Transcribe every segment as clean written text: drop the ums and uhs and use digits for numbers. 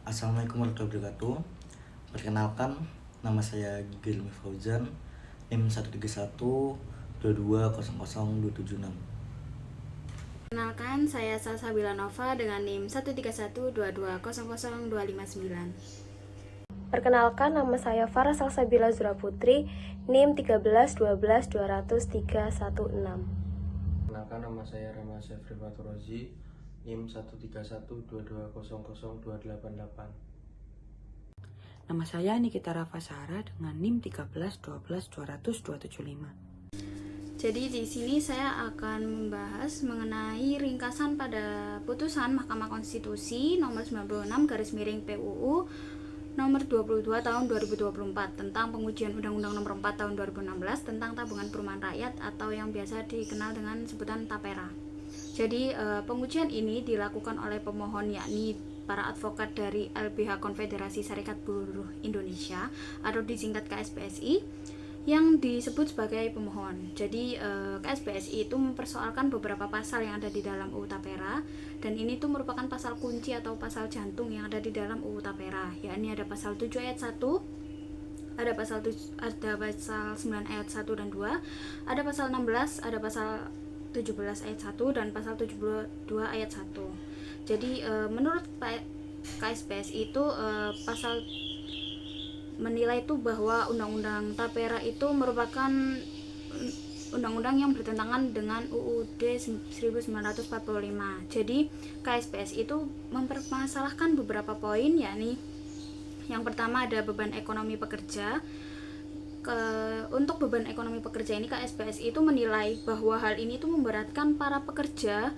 Assalamualaikum warahmatullahi wabarakatuh. Perkenalkan, nama saya Gilmi Fauzan, NIM 13122000276. Perkenalkan, saya Salsabila Nova dengan NIM 13122000259. Perkenalkan, nama saya Farah Salsabila Zura Putri, NIM 13212000316. Perkenalkan, nama saya Rama Syafri Faturozi, NIM 13122000288. Nama saya Nikita Rafasara dengan NIM 13122000275. Jadi di sini saya akan membahas mengenai ringkasan pada putusan Mahkamah Konstitusi nomor 96/PUU nomor 22 tahun 2024 tentang pengujian Undang-Undang nomor 4 tahun 2016 tentang tabungan perumahan rakyat atau yang biasa dikenal dengan sebutan TAPERA. Jadi pengujian ini dilakukan oleh pemohon, yakni para advokat dari LBH Konfederasi Serikat Buruh Indonesia atau disingkat KSPSI, yang disebut sebagai pemohon. Jadi KSPSI itu mempersoalkan beberapa pasal yang ada di dalam UU Tapera, dan ini tuh merupakan pasal kunci atau pasal jantung yang ada di dalam UU Tapera, yakni ada pasal 7 ayat 1, ada pasal 9 ayat 1 dan 2, ada pasal 16, ada pasal 17 ayat 1 dan pasal 72 ayat 1. Jadi menurut KSPSI itu pasal menilai itu bahwa Undang-Undang Tapera itu merupakan undang-undang yang bertentangan dengan UUD 1945. Jadi KSPSI itu mempermasalahkan beberapa poin, yakni yang pertama ada beban ekonomi pekerja. Untuk beban ekonomi pekerja ini KSPSI itu menilai bahwa hal ini itu memberatkan para pekerja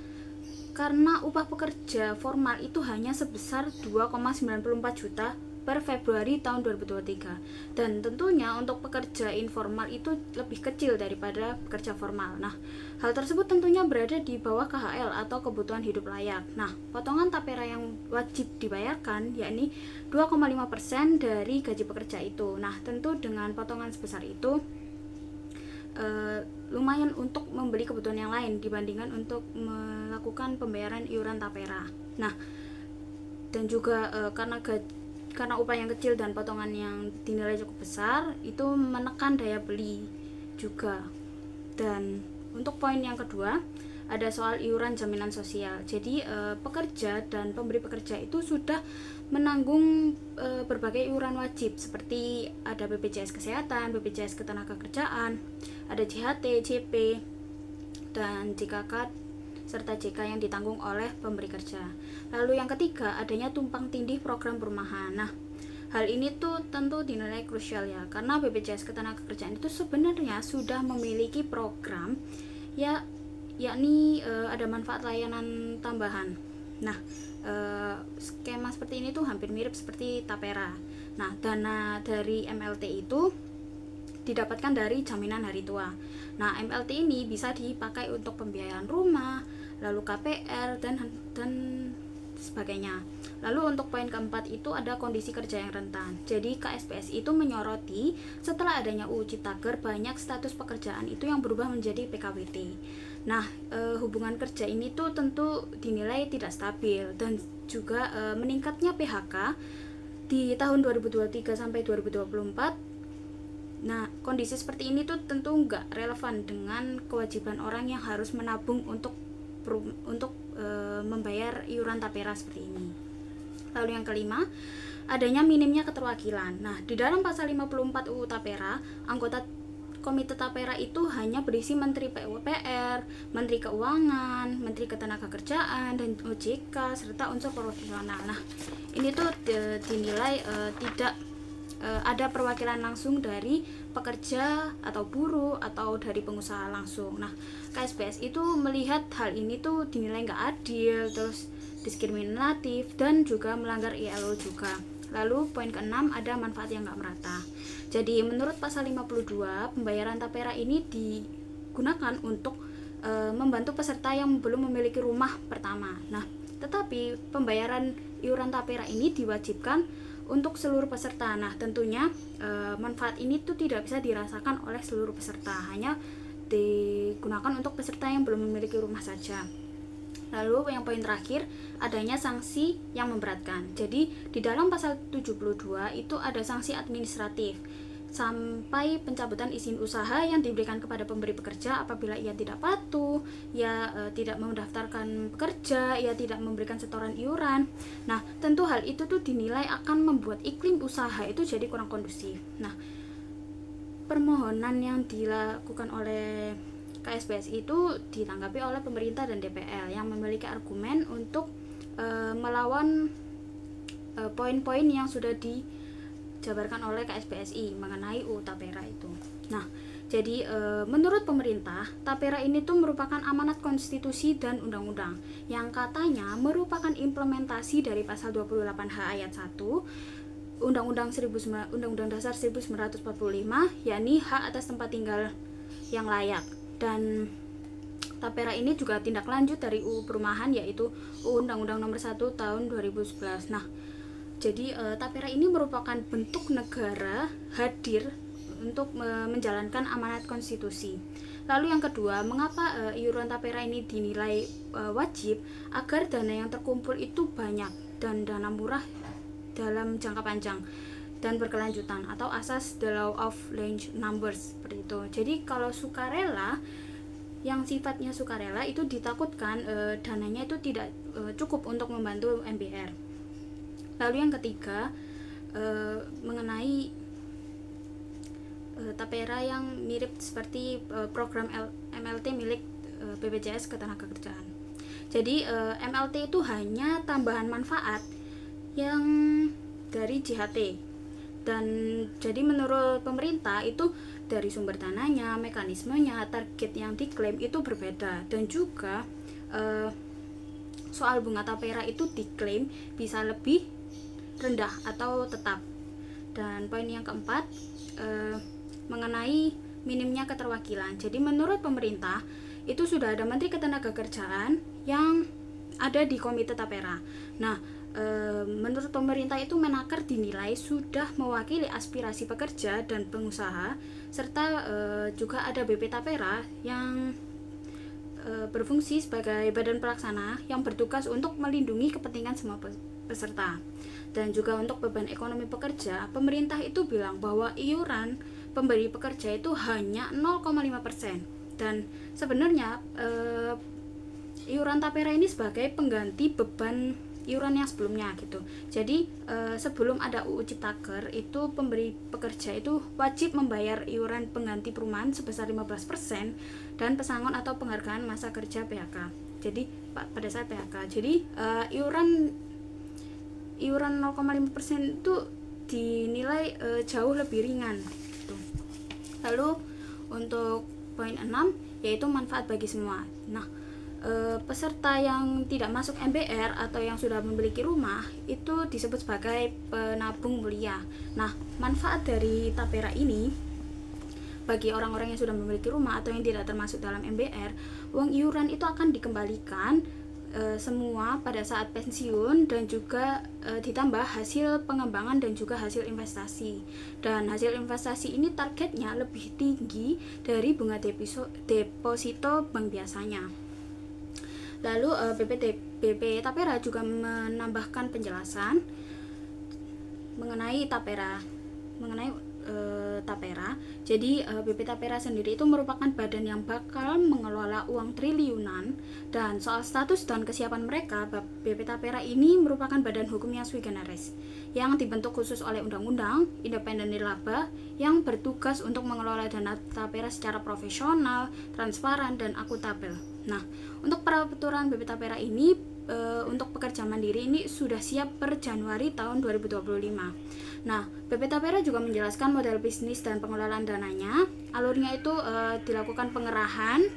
karena upah pekerja formal itu hanya sebesar 2,94 juta per Februari tahun 2023, dan tentunya untuk pekerja informal itu lebih kecil daripada pekerja formal. Nah, hal tersebut tentunya berada di bawah KHL atau kebutuhan hidup layak. Nah, potongan tapera yang wajib dibayarkan yakni 2,5% dari gaji pekerja itu. Nah, tentu dengan potongan sebesar itu lumayan untuk membeli kebutuhan yang lain dibandingkan untuk melakukan pembayaran iuran tapera. Nah, dan juga karena upah yang kecil dan potongan yang dinilai cukup besar, itu menekan daya beli juga. Dan untuk poin yang kedua, ada soal iuran jaminan sosial. Jadi pekerja dan pemberi pekerja itu sudah menanggung berbagai iuran wajib, seperti ada BPJS Kesehatan, BPJS Ketenagakerjaan, ada JHT, JP, dan JKK serta JK yang ditanggung oleh pemberi kerja. Lalu yang ketiga, adanya tumpang tindih program perumahan. Nah, hal ini tuh tentu dinilai krusial ya, karena BPJS Ketenagakerjaan itu sebenarnya sudah memiliki program yakni ada manfaat layanan tambahan. Nah, skema seperti ini tuh hampir mirip seperti Tapera. Nah, dana dari MLT itu didapatkan dari jaminan hari tua. Nah, MLT ini bisa dipakai untuk pembiayaan rumah, lalu KPR dan sebagainya. Lalu untuk poin keempat itu ada kondisi kerja yang rentan. Jadi KSPSI itu menyoroti setelah adanya UU Ciptaker, banyak status pekerjaan itu yang berubah menjadi PKWT. Nah, hubungan kerja ini tuh tentu dinilai tidak stabil, dan juga meningkatnya PHK di tahun 2023 sampai 2024. Nah, kondisi seperti ini tuh tentu nggak relevan dengan kewajiban orang yang harus menabung untuk membayar iuran tapera seperti ini. Lalu yang kelima, adanya minimnya keterwakilan. Nah, di dalam pasal 54 UU Tapera, anggota Komite Tapera itu hanya berisi Menteri PUPR, Menteri Keuangan, Menteri Ketenagakerjaan, dan OJK, serta unsur profesional. Nah, ini tuh dinilai tidak ada perwakilan langsung dari pekerja atau buruh atau dari pengusaha langsung. Nah, KSPS itu melihat hal ini tuh dinilai nggak adil, terus diskriminatif, dan juga melanggar ILO juga. Lalu poin keenam, ada manfaat yang nggak merata. Jadi menurut pasal 52, pembayaran tapera ini digunakan untuk membantu peserta yang belum memiliki rumah pertama. Nah, tetapi pembayaran iuran tapera ini diwajibkan untuk seluruh peserta. Nah, tentunya manfaat ini tuh tidak bisa dirasakan oleh seluruh peserta, hanya digunakan untuk peserta yang belum memiliki rumah saja. Lalu yang poin terakhir, adanya sanksi yang memberatkan. Jadi di dalam pasal 72 itu ada sanksi administratif sampai pencabutan izin usaha yang diberikan kepada pemberi pekerja apabila ia tidak patuh, ia tidak mendaftarkan pekerja, ia tidak memberikan setoran iuran. Nah, tentu hal itu tuh dinilai akan membuat iklim usaha itu jadi kurang kondusif. Nah, permohonan yang dilakukan oleh KSPSI itu ditanggapi oleh pemerintah dan DPR yang memiliki argumen untuk melawan poin-poin yang sudah dijabarkan oleh KSPSI mengenai UU Tapera itu. Nah, jadi menurut pemerintah, Tapera ini tuh merupakan amanat konstitusi dan undang-undang yang katanya merupakan implementasi dari pasal 28H ayat 1 Undang-Undang Dasar 1945, yakni hak atas tempat tinggal yang layak. Dan Tapera ini juga tindak lanjut dari UU Perumahan, yaitu Undang-Undang Nomor 1 Tahun 2011. Nah, jadi Tapera ini merupakan bentuk negara hadir untuk menjalankan amanat konstitusi. Lalu yang kedua, mengapa iuran Tapera ini dinilai wajib? Agar dana yang terkumpul itu banyak dan dana murah dalam jangka panjang dan berkelanjutan, atau asas the law of large numbers, seperti itu. Jadi kalau sukarela, yang sifatnya sukarela itu ditakutkan dananya itu tidak cukup untuk membantu MBR. Lalu yang ketiga, mengenai Tapera yang mirip seperti program MLT milik BPJS Ketenagakerjaan. Jadi MLT itu hanya tambahan manfaat yang dari JHT. Dan jadi menurut pemerintah itu dari sumber dananya, mekanismenya, target yang diklaim itu berbeda. Dan juga soal bunga Tapera itu diklaim bisa lebih rendah atau tetap. Dan poin yang keempat, mengenai minimnya keterwakilan. Jadi menurut pemerintah itu sudah ada Menteri Ketenagakerjaan yang ada di Komite Tapera. Nah, menurut pemerintah itu Menaker dinilai sudah mewakili aspirasi pekerja dan pengusaha, serta juga ada BP Tapera yang berfungsi sebagai badan pelaksana yang bertugas untuk melindungi kepentingan semua peserta. Dan juga untuk beban ekonomi pekerja, pemerintah itu bilang bahwa iuran pemberi pekerja itu hanya 0,5%. Dan sebenarnya iuran Tapera ini sebagai pengganti beban iuran yang sebelumnya gitu. Jadi sebelum ada UU Ciptaker itu pemberi pekerja itu wajib membayar iuran pengganti perumahan sebesar 15% dan pesangon atau penghargaan masa kerja PHK. Jadi pada saat PHK. Jadi iuran 0,5% itu dinilai jauh lebih ringan gitu. Lalu untuk poin 6 yaitu manfaat bagi semua. Nah, peserta yang tidak masuk MBR atau yang sudah memiliki rumah itu disebut sebagai penabung mulia. Nah, manfaat dari Tapera ini bagi orang-orang yang sudah memiliki rumah atau yang tidak termasuk dalam MBR, uang iuran itu akan dikembalikan semua pada saat pensiun dan juga ditambah hasil pengembangan dan juga hasil investasi. Dan hasil investasi ini targetnya lebih tinggi dari bunga deposito bank biasanya. Lalu BP Tapera juga menambahkan penjelasan mengenai Tapera. Jadi BP Tapera sendiri itu merupakan badan yang bakal mengelola uang triliunan, dan soal status dan kesiapan mereka, BP Tapera ini merupakan badan hukum yang sui generis yang dibentuk khusus oleh undang-undang, independen nirlaba, yang bertugas untuk mengelola dana Tapera secara profesional, transparan, dan akuntabel. Nah, untuk peraturan BP Tapera ini untuk pekerja mandiri ini sudah siap per Januari tahun 2025. Nah, BP Tapera juga menjelaskan model bisnis dan pengelolaan dananya. Alurnya itu dilakukan pengerahan,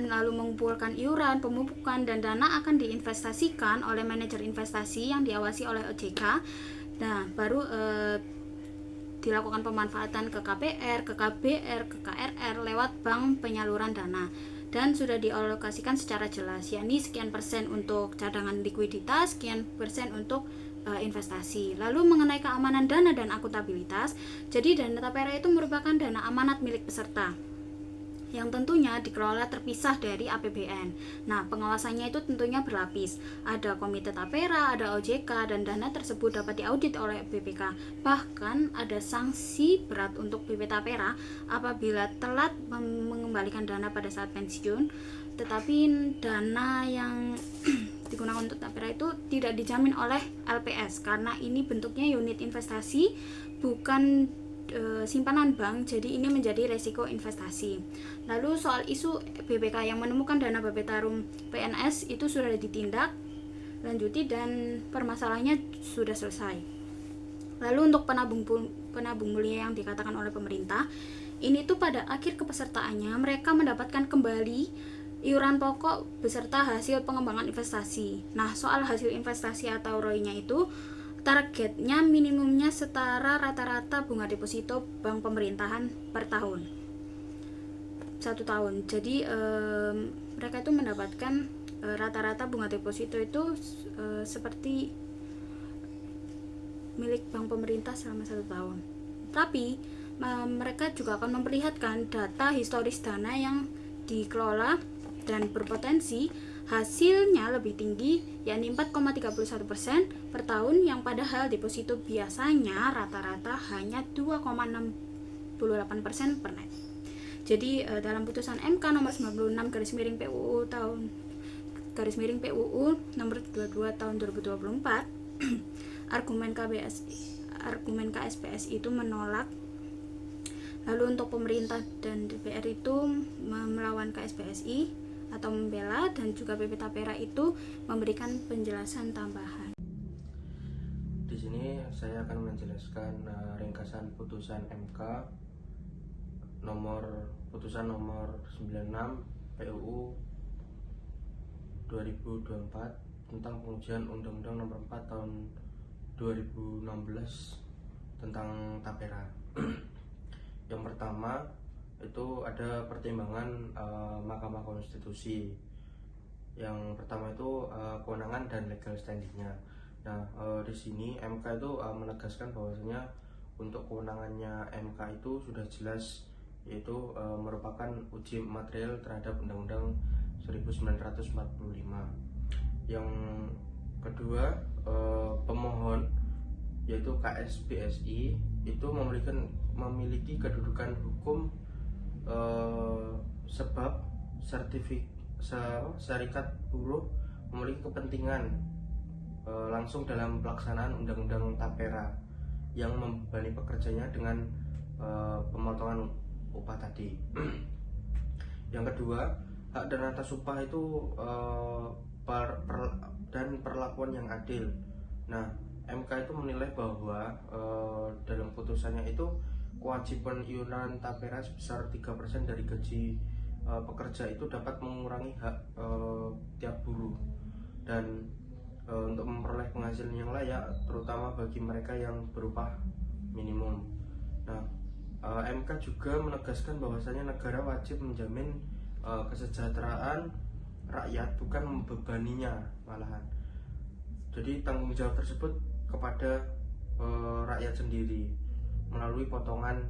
lalu mengumpulkan iuran, pemupukan, dan dana akan diinvestasikan oleh manajer investasi yang diawasi oleh OJK. Nah, baru dilakukan pemanfaatan ke KPR, ke KBR, ke KRR lewat bank penyaluran dana. Dan sudah dialokasikan secara jelas, yakni sekian persen untuk cadangan likuiditas, sekian persen untuk investasi. Lalu mengenai keamanan dana dan akuntabilitas, jadi dana Tapera itu merupakan dana amanat milik peserta. yang tentunya dikelola terpisah dari APBN. Nah, pengawasannya itu tentunya berlapis. Ada Komite Tapera, ada OJK, dan dana tersebut dapat diaudit oleh BPK. Bahkan ada sanksi berat untuk BP Tapera apabila telat mengembalikan dana pada saat pensiun. Tetapi dana yang digunakan untuk Tapera itu tidak dijamin oleh LPS karena ini bentuknya unit investasi, bukan simpanan bank, jadi ini menjadi resiko investasi. Lalu soal isu BPK yang menemukan dana Bapetarum PNS itu sudah ditindak lanjuti dan permasalahannya sudah selesai. Lalu untuk penabung mulia yang dikatakan oleh pemerintah, ini tuh pada akhir kepesertaannya mereka mendapatkan kembali iuran pokok beserta hasil pengembangan investasi. Nah, soal hasil investasi atau ROI-nya itu targetnya minimumnya setara rata-rata bunga deposito bank pemerintahan per tahun 1 tahun. Jadi mereka itu mendapatkan rata-rata bunga deposito itu seperti milik bank pemerintah selama 1 tahun. Tapi mereka juga akan memperlihatkan data historis dana yang dikelola dan berpotensi hasilnya lebih tinggi, yakni 4,31% per tahun, yang padahal deposito biasanya rata-rata hanya 2,68% per net. Jadi dalam putusan MK nomor 96/PUU nomor 22 tahun 2024 argumen KSPS itu menolak. Lalu untuk pemerintah dan DPR itu melawan KSPSI atau membela, dan juga BP Tapera itu memberikan penjelasan tambahan. Di sini saya akan menjelaskan ringkasan putusan MK putusan nomor 96 PUU 2024 tentang pengujian Undang-Undang nomor 4 tahun 2016 tentang Tapera. Yang pertama itu ada pertimbangan Mahkamah Konstitusi. Yang pertama itu kewenangan dan legal standingnya. Nah, di sini MK itu menegaskan bahwasanya untuk kewenangannya MK itu sudah jelas, yaitu merupakan uji material terhadap Undang-Undang 1945. Yang kedua, pemohon yaitu KSPSI itu memiliki kedudukan hukum sebab serikat buruh memiliki kepentingan langsung dalam pelaksanaan Undang-Undang Tapera yang membebani pekerjanya dengan pemotongan upah tadi. Yang kedua, hak dan atas upah itu dan perlakuan yang adil. Nah, MK itu menilai bahwa dalam putusannya itu kewajiban iuran Tapera sebesar 3% dari gaji pekerja itu dapat mengurangi hak tiap buruh dan untuk memperoleh penghasilan yang layak, terutama bagi mereka yang berupah minimum. Nah, MK juga menegaskan bahwasanya negara wajib menjamin kesejahteraan rakyat, bukan membebaninya malahan. Jadi tanggung jawab tersebut kepada rakyat sendiri melalui potongan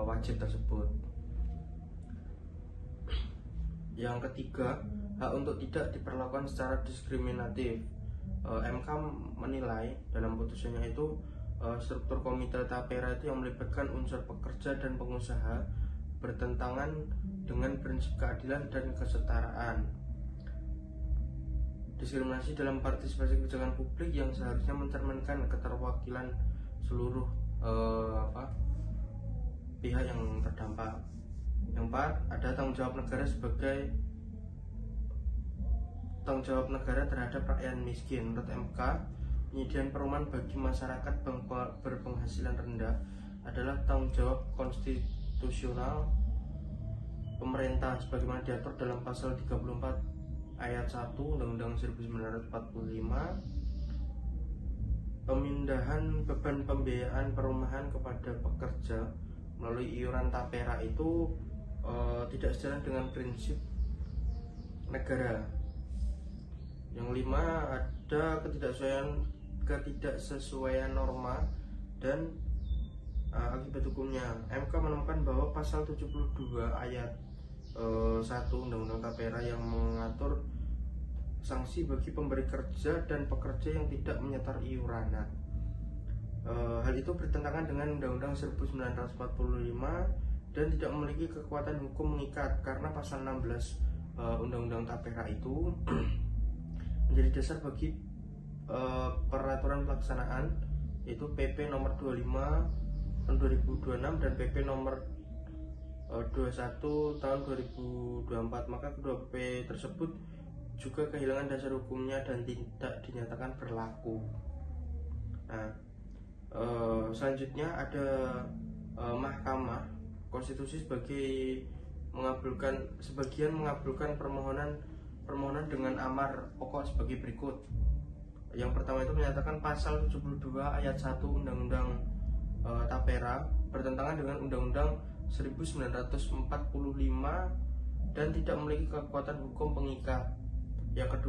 wajib tersebut. Yang ketiga, hak untuk tidak diperlakukan secara diskriminatif. MK menilai dalam putusannya itu struktur Komite Tapera itu yang melibatkan unsur pekerja dan pengusaha bertentangan dengan prinsip keadilan dan kesetaraan. Diskriminasi dalam partisipasi kebijakan publik yang seharusnya mencerminkan keterwakilan seluruh pihak yang terdampak. Yang keempat, ada tanggung jawab negara terhadap rakyat miskin. Menurut MK, penyediaan perumahan bagi masyarakat berpenghasilan rendah adalah tanggung jawab konstitusional pemerintah sebagaimana diatur dalam pasal 34 ayat 1 Undang-Undang 1945. Pemindahan beban pembiayaan perumahan kepada pekerja melalui iuran Tapera itu tidak sejalan dengan prinsip negara. Yang 5, ada ketidaksesuaian norma dan akibat hukumnya. MK menemukan bahwa pasal 72 ayat 1 Undang-Undang Tapera yang mengatur sanksi bagi pemberi kerja dan pekerja yang tidak menyetor iuran. Hal itu bertentangan dengan Undang-Undang 1945 dan tidak memiliki kekuatan hukum mengikat karena pasal 16 Undang-Undang Tapera itu menjadi dasar bagi peraturan pelaksanaan, yaitu PP nomor 25 tahun 2026 dan PP nomor 21 tahun 2024. Maka kedua PP tersebut juga kehilangan dasar hukumnya dan tidak dinyatakan berlaku. Nah, selanjutnya ada Mahkamah Konstitusi sebagian mengabulkan permohonan dengan amar pokok sebagai berikut. Yang pertama itu menyatakan pasal 72 ayat 1 Undang-Undang Tapera bertentangan dengan Undang-Undang 1945 dan tidak memiliki kekuatan hukum pengikat. Yang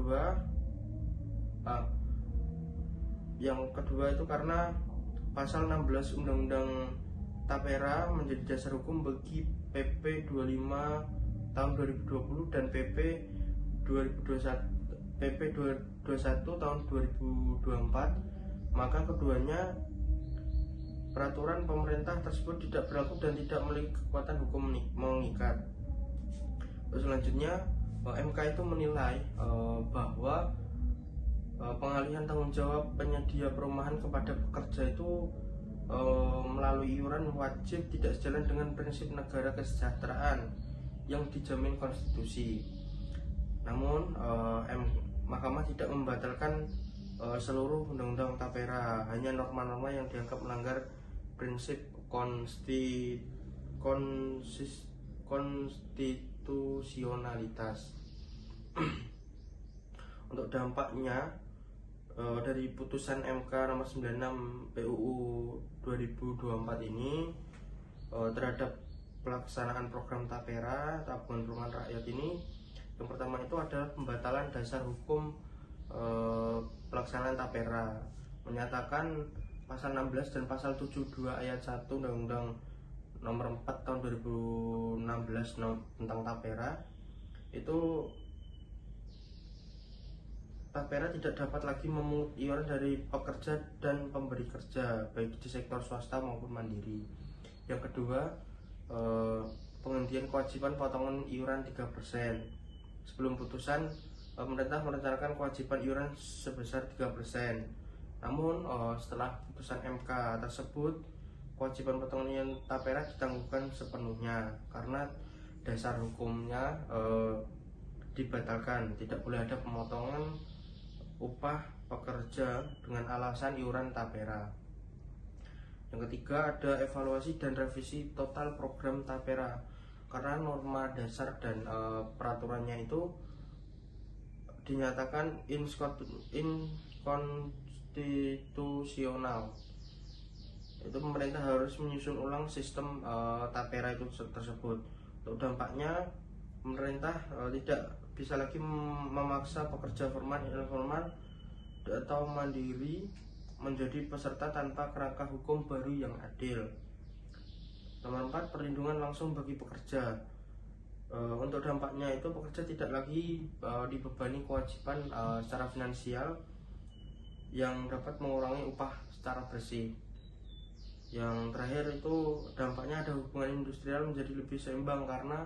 kedua itu karena pasal 16 Undang-Undang Tapera menjadi dasar hukum bagi PP 25 tahun 2020 dan PP 21 tahun 2024, maka keduanya peraturan pemerintah tersebut tidak berlaku dan tidak memiliki kekuatan hukum mengikat. Selanjutnya MK itu menilai bahwa pengalihan tanggung jawab penyedia perumahan kepada pekerja itu melalui iuran wajib tidak sejalan dengan prinsip negara kesejahteraan yang dijamin konstitusi. Namun Mahkamah tidak membatalkan seluruh undang-undang Tapera, hanya norma-norma yang dianggap melanggar prinsip konstitusionalitas. Untuk dampaknya dari putusan MK nomor 96 PUU 2024 ini terhadap pelaksanaan program Tapera Tabungan Perumahan Rakyat ini, yang pertama itu adalah pembatalan dasar hukum pelaksanaan Tapera, menyatakan pasal 16 dan pasal 72 ayat 1 Undang-Undang nomor 4 tahun 2016 tentang Tapera itu Tapera tidak dapat lagi memungut iuran dari pekerja dan pemberi kerja, baik di sektor swasta maupun mandiri. Yang kedua, penghentian kewajiban potongan iuran 3%. Sebelum putusan, pemerintah merencanakan kewajiban iuran sebesar 3%. Namun, setelah putusan MK tersebut, kewajiban potongan Tapera ditangguhkan sepenuhnya karena dasar hukumnya dibatalkan. Tidak boleh ada pemotongan upah pekerja dengan alasan iuran Tapera. Yang ketiga, ada evaluasi dan revisi total program Tapera karena norma dasar dan peraturannya itu dinyatakan inkonstitusional. Itu pemerintah harus menyusun ulang sistem Tapera itu tersebut. Untuk dampaknya, pemerintah tidak bisa lagi memaksa pekerja formal, informal, atau mandiri menjadi peserta tanpa kerangka hukum baru yang adil. Nomor 4, perlindungan langsung bagi pekerja. Untuk dampaknya itu pekerja tidak lagi dibebani kewajiban secara finansial yang dapat mengurangi upah secara bersih. Yang terakhir itu dampaknya ada hubungan industrial menjadi lebih seimbang karena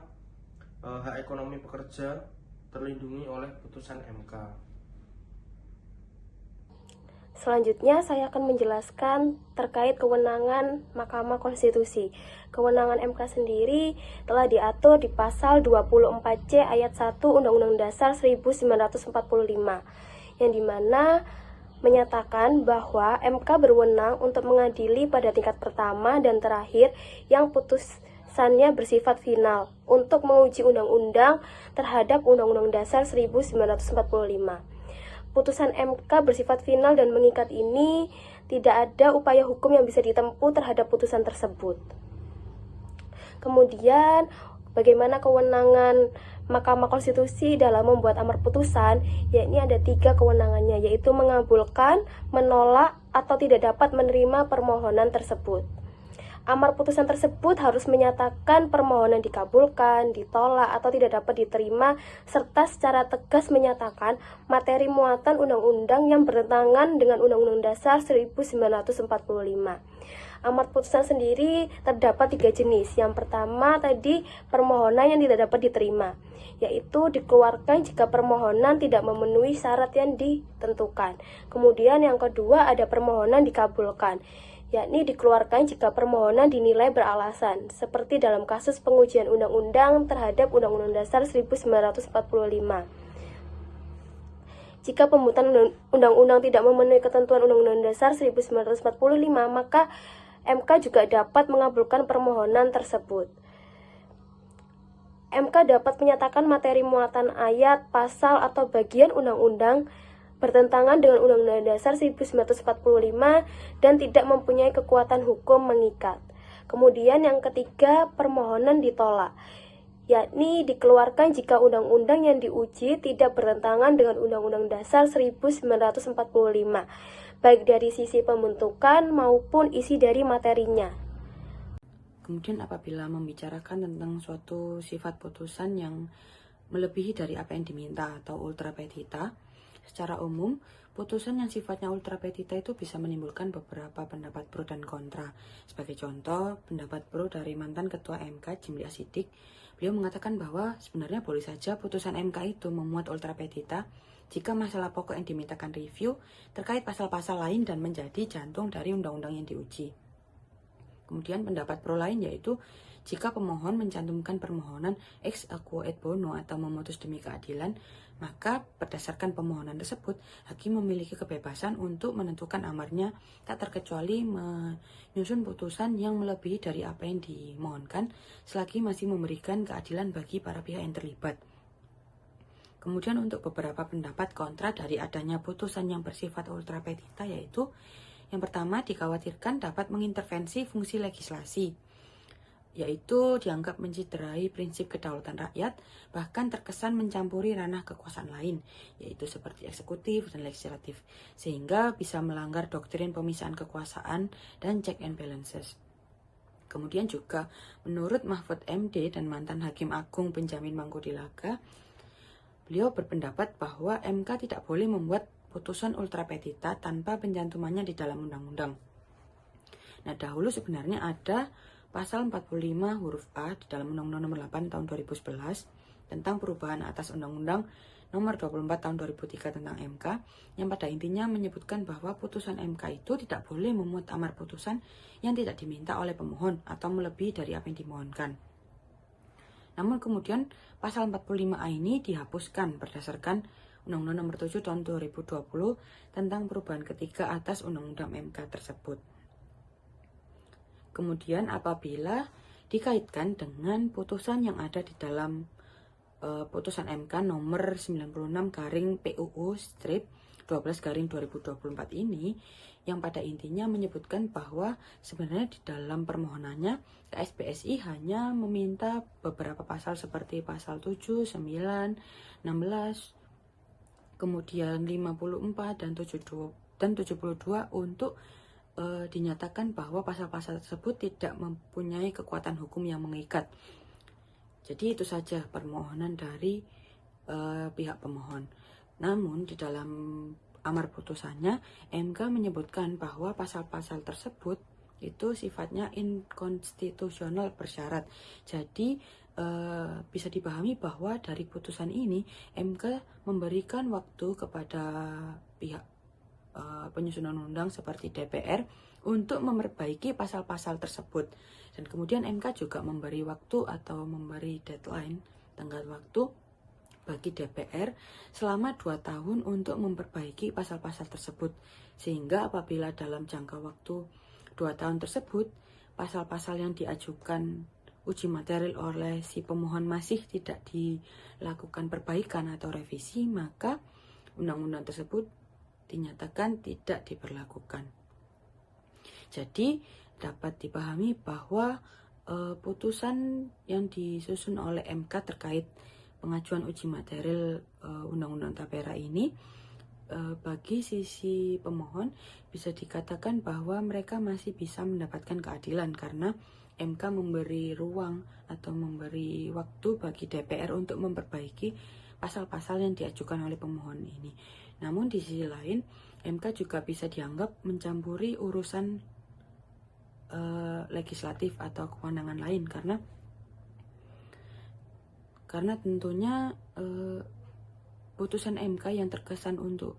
hak ekonomi pekerja terlindungi oleh putusan MK. Selanjutnya saya akan menjelaskan terkait kewenangan Mahkamah Konstitusi. Kewenangan MK sendiri telah diatur di pasal 24C ayat 1 Undang-Undang Dasar 1945, yang dimana menyatakan bahwa MK berwenang untuk mengadili pada tingkat pertama dan terakhir yang putusannya bersifat final untuk menguji undang-undang terhadap Undang-Undang Dasar 1945. Putusan MK bersifat final dan mengikat ini tidak ada upaya hukum yang bisa ditempuh terhadap putusan tersebut. Kemudian, bagaimana kewenangan Mahkamah Konstitusi dalam membuat amar putusan? Yakni ada 3 kewenangannya, yaitu mengabulkan, menolak, atau tidak dapat menerima permohonan tersebut. Amar putusan tersebut harus menyatakan permohonan dikabulkan, ditolak, atau tidak dapat diterima, serta secara tegas menyatakan materi muatan undang-undang yang bertentangan dengan Undang-Undang Dasar 1945. Amar putusan sendiri terdapat 3 jenis. Yang pertama tadi permohonan yang tidak dapat diterima, yaitu dikeluarkan jika permohonan tidak memenuhi syarat yang ditentukan. Kemudian yang kedua ada permohonan dikabulkan, yakni dikeluarkan jika permohonan dinilai beralasan, seperti dalam kasus pengujian undang-undang terhadap Undang-Undang Dasar 1945. Jika pembuatan undang-undang tidak memenuhi ketentuan Undang-Undang Dasar 1945, maka MK juga dapat mengabulkan permohonan tersebut. MK dapat menyatakan materi muatan ayat, pasal, atau bagian undang-undang bertentangan dengan Undang-Undang Dasar 1945 dan tidak mempunyai kekuatan hukum mengikat. Kemudian yang ketiga, permohonan ditolak, yakni dikeluarkan jika undang-undang yang diuji tidak bertentangan dengan Undang-Undang Dasar 1945, baik dari sisi pembentukan maupun isi dari materinya. Kemudian apabila membicarakan tentang suatu sifat putusan yang melebihi dari apa yang diminta atau ultra petita, secara umum, putusan yang sifatnya ultra petita itu bisa menimbulkan beberapa pendapat pro dan kontra. Sebagai contoh, pendapat pro dari mantan Ketua MK, Jimli Asidik, beliau mengatakan bahwa sebenarnya boleh saja putusan MK itu memuat ultra petita jika masalah pokok yang dimintakan review terkait pasal-pasal lain dan menjadi jantung dari undang-undang yang diuji. Kemudian pendapat pro lain yaitu jika pemohon mencantumkan permohonan ex aequo et bono atau memutus demi keadilan, maka berdasarkan permohonan tersebut, hakim memiliki kebebasan untuk menentukan amarnya tak terkecuali menyusun putusan yang melebihi dari apa yang dimohonkan selagi masih memberikan keadilan bagi para pihak yang terlibat. Kemudian untuk beberapa pendapat kontra dari adanya putusan yang bersifat ultra petita yaitu yang pertama, dikhawatirkan dapat mengintervensi fungsi legislasi, yaitu dianggap menciderai prinsip kedaulatan rakyat, bahkan terkesan mencampuri ranah kekuasaan lain, yaitu seperti eksekutif dan legislatif, sehingga bisa melanggar doktrin pemisahan kekuasaan dan check and balances. Kemudian juga, menurut Mahfud MD dan mantan Hakim Agung Benjamin Mangkudilaga, beliau berpendapat bahwa MK tidak boleh membuat putusan ultra petita tanpa pencantumannya di dalam undang-undang. Nah, dahulu sebenarnya ada pasal 45 huruf A di dalam Undang-Undang Nomor 8 tahun 2011 tentang perubahan atas Undang-Undang Nomor 24 tahun 2003 tentang MK yang pada intinya menyebutkan bahwa putusan MK itu tidak boleh memuat amar putusan yang tidak diminta oleh pemohon atau melebihi dari apa yang dimohonkan. Namun kemudian pasal 45A ini dihapuskan berdasarkan Undang-Undang Nomor 7 tahun 2020 tentang perubahan ketiga atas Undang-Undang MK tersebut. Kemudian apabila dikaitkan dengan putusan yang ada di dalam putusan MK nomor 96/PUU/12/2024 ini yang pada intinya menyebutkan bahwa sebenarnya di dalam permohonannya KSPSI hanya meminta beberapa pasal seperti pasal 7, 9, 16, kemudian 54 dan 72 untuk dinyatakan bahwa pasal-pasal tersebut tidak mempunyai kekuatan hukum yang mengikat. Jadi itu saja permohonan dari pihak pemohon. Namun di dalam amar putusannya MK menyebutkan bahwa pasal-pasal tersebut itu sifatnya inkonstitusional bersyarat. Jadi bisa dipahami bahwa dari putusan ini MK memberikan waktu kepada pihak penyusunan undang seperti DPR untuk memperbaiki pasal-pasal tersebut, dan kemudian MK juga memberi waktu atau memberi deadline tenggat waktu bagi DPR selama 2 tahun untuk memperbaiki pasal-pasal tersebut, sehingga apabila dalam jangka waktu 2 tahun tersebut pasal-pasal yang diajukan uji material oleh si pemohon masih tidak dilakukan perbaikan atau revisi, maka undang-undang tersebut dinyatakan tidak diberlakukan. Jadi dapat dipahami bahwa putusan yang disusun oleh MK terkait pengajuan uji material Undang-Undang Tapera ini bagi sisi pemohon bisa dikatakan bahwa mereka masih bisa mendapatkan keadilan karena MK memberi ruang atau memberi waktu bagi DPR untuk memperbaiki pasal-pasal yang diajukan oleh pemohon ini. Namun di sisi lain, MK juga bisa dianggap mencampuri urusan legislatif atau kewenangan lain karena tentunya putusan MK yang terkesan untuk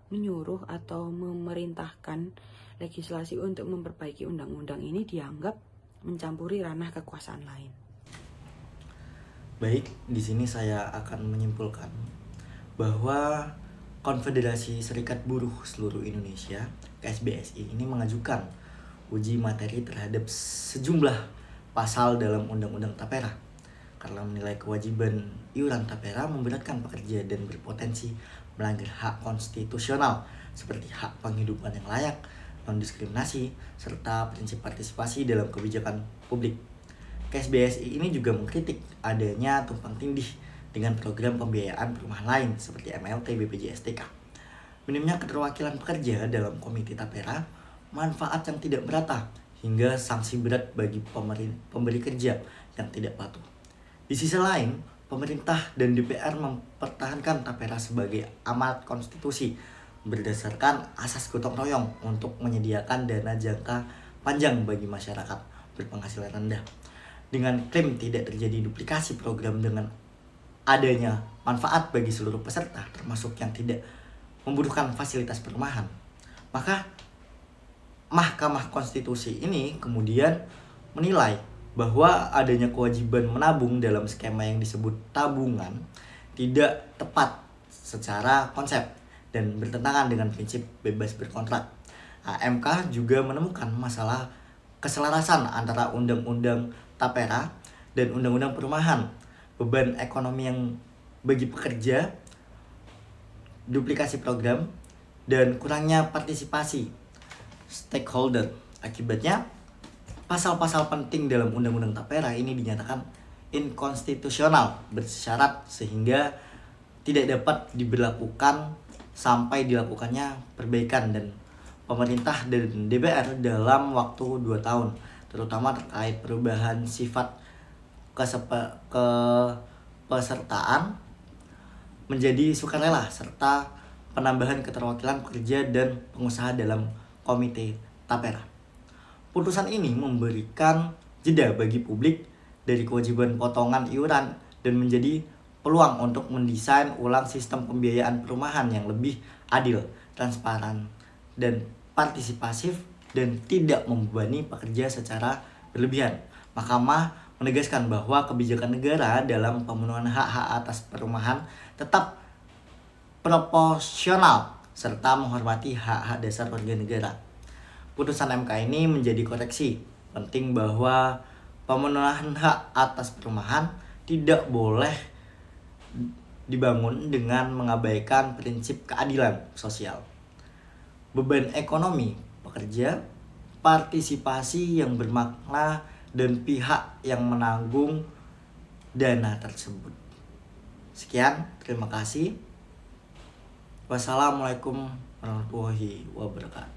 menyuruh atau memerintahkan legislasi untuk memperbaiki undang-undang ini dianggap mencampuri ranah kekuasaan lain. Baik, di sini saya akan menyimpulkan bahwa Konfederasi Serikat Buruh Seluruh Indonesia (KSBSI) ini mengajukan uji materi terhadap sejumlah pasal dalam Undang-Undang Tapera karena menilai kewajiban iuran tapera memberatkan pekerja dan berpotensi melanggar hak konstitusional seperti hak penghidupan yang layak, non-diskriminasi, serta prinsip partisipasi dalam kebijakan publik. KSBSI ini juga mengkritik adanya tumpang tindih dengan program pembiayaan perumahan lain seperti MLT, BPJS TK. Minimnya keterwakilan pekerja dalam komite tapera, manfaat yang tidak merata, hingga sanksi berat bagi pemberi kerja yang tidak patuh. Di sisi lain, pemerintah dan DPR mempertahankan tapera sebagai amanat konstitusi berdasarkan asas gotong royong untuk menyediakan dana jangka panjang bagi masyarakat berpenghasilan rendah. Dengan klaim tidak terjadi duplikasi program dengan adanya manfaat bagi seluruh peserta termasuk yang tidak membutuhkan fasilitas perumahan, maka Mahkamah Konstitusi ini kemudian menilai bahwa adanya kewajiban menabung dalam skema yang disebut tabungan tidak tepat secara konsep dan bertentangan dengan prinsip bebas berkontrak. MK juga menemukan masalah keselarasan antara Undang-Undang Tapera dan Undang-Undang Perumahan, beban ekonomi yang bagi pekerja, duplikasi program, dan kurangnya partisipasi stakeholder. Akibatnya, pasal-pasal penting dalam Undang-Undang Tapera ini dinyatakan inkonstitusional bersyarat sehingga tidak dapat diberlakukan sampai dilakukannya perbaikan dan pemerintah dan DPR dalam waktu 2 tahun, terutama terkait perubahan sifat kepesertaan menjadi sukarela serta penambahan keterwakilan pekerja dan pengusaha dalam komite tapera. Putusan ini memberikan jeda bagi publik dari kewajiban potongan iuran dan menjadi peluang untuk mendesain ulang sistem pembiayaan perumahan yang lebih adil, transparan, dan partisipasif dan tidak membebani pekerja secara berlebihan. Mahkamah menegaskan bahwa kebijakan negara dalam pemenuhan hak-hak atas perumahan tetap proporsional serta menghormati hak-hak dasar warga negara. Putusan MK ini menjadi koreksi penting bahwa pemenuhan hak atas perumahan tidak boleh dibangun dengan mengabaikan prinsip keadilan sosial. Beban ekonomi pekerja, partisipasi yang bermakna, dan pihak yang menanggung dana tersebut. Sekian, terima kasih. Wassalamualaikum warahmatullahi wabarakatuh.